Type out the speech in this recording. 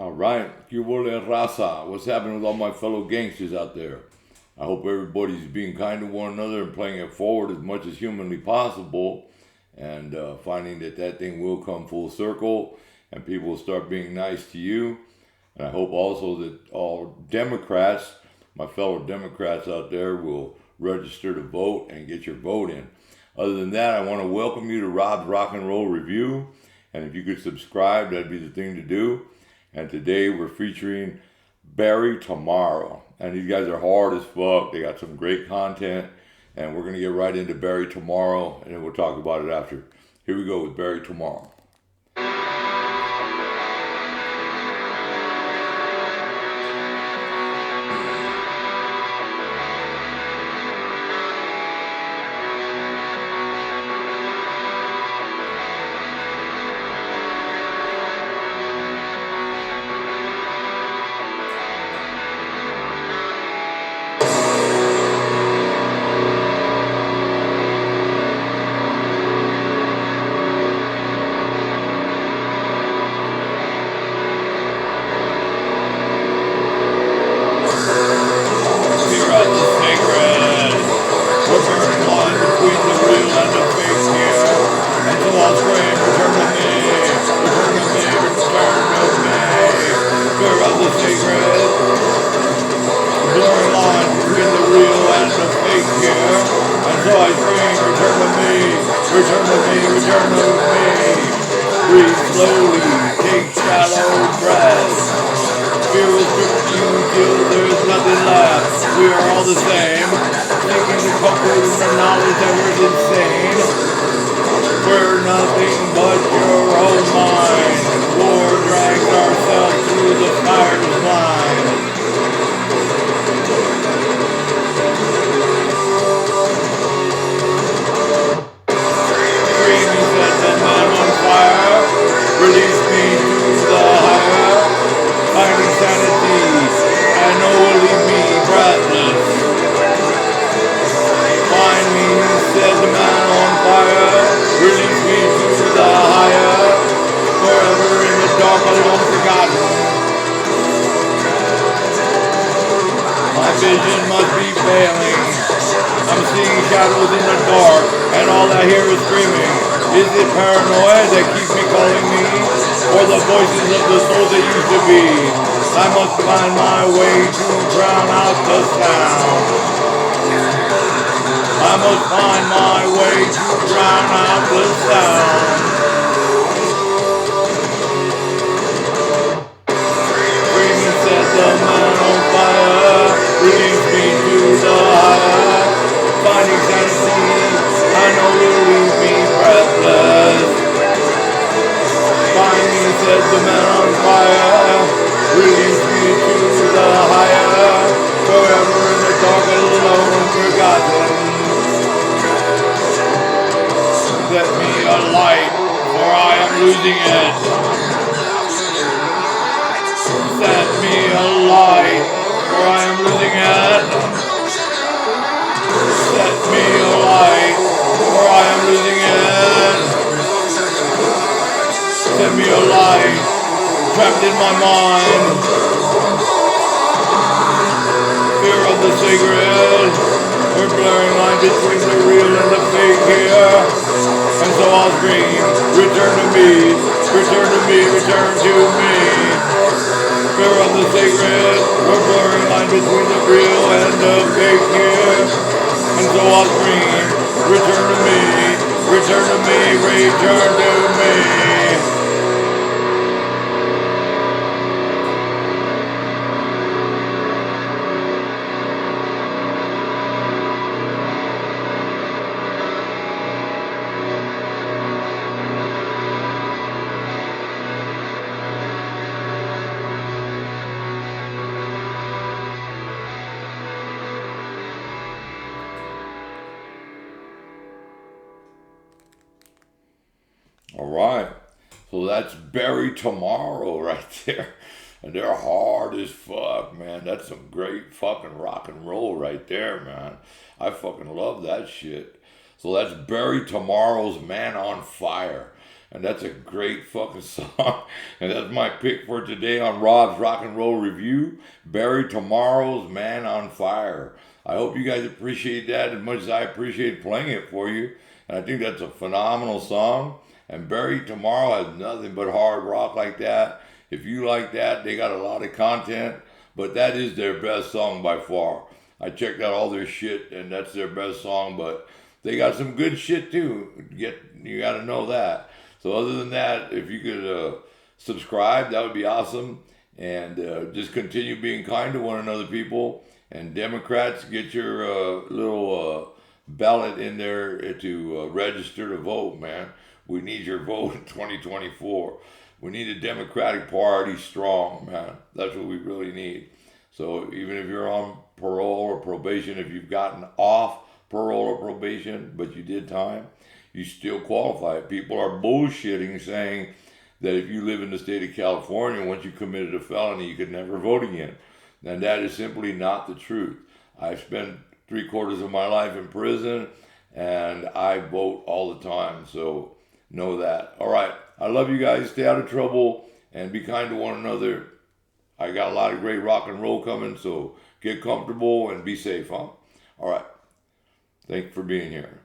All right, que vole raza. What's happening with all my fellow gangsters out there? I hope everybody's being kind to one another and playing it forward as much as humanly possible, and finding that that thing will come full circle, and people will start being nice to you. And I hope also that all Democrats, my fellow Democrats out there, will register to vote and get your vote in. Other than that, I want to welcome you to Rob's Rock and Roll Review. And if you could subscribe, that'd be the thing to do. And today we're featuring Barry Tomorrow. And these guys are hard as fuck. They got some great content. And we're going to get right into Barry Tomorrow. And then we'll talk about it after. Here we go with Barry Tomorrow. So that's Barry Tomorrow right there. And they're hard as fuck, man. That's some great fucking rock and roll right there, man. I fucking love that shit. So that's Barry Tomorrow's Man on Fire. And that's a great fucking song. And that's my pick for today on Rob's Rock and Roll Review. Barry Tomorrow's Man on Fire. I hope you guys appreciate that as much as I appreciate playing it for you. And I think that's a phenomenal song. And Barry Tomorrow has nothing but hard rock like that. If you like that, they got a lot of content. But that is their best song by far. I checked out all their shit, and that's their best song. But they got some good shit too. You got to know that. So other than that, if you could subscribe, that would be awesome. And just continue being kind to one another, people. And Democrats, get your little ballot in there to register to vote, man. We need your vote in 2024. We need a Democratic Party strong, man. That's what we really need. So even if you're on parole or probation, if you've gotten off parole or probation, but you did time, you still qualify. People are bullshitting saying that if you live in the state of California, once you committed a felony, you could never vote again. And that is simply not the truth. I've spent 3/4 of my life in prison, and I vote all the time. So know that. All right. I love you guys. Stay out of trouble and be kind to one another. I got a lot of great rock and roll coming, so get comfortable and be safe, huh? All right. Thanks for being here.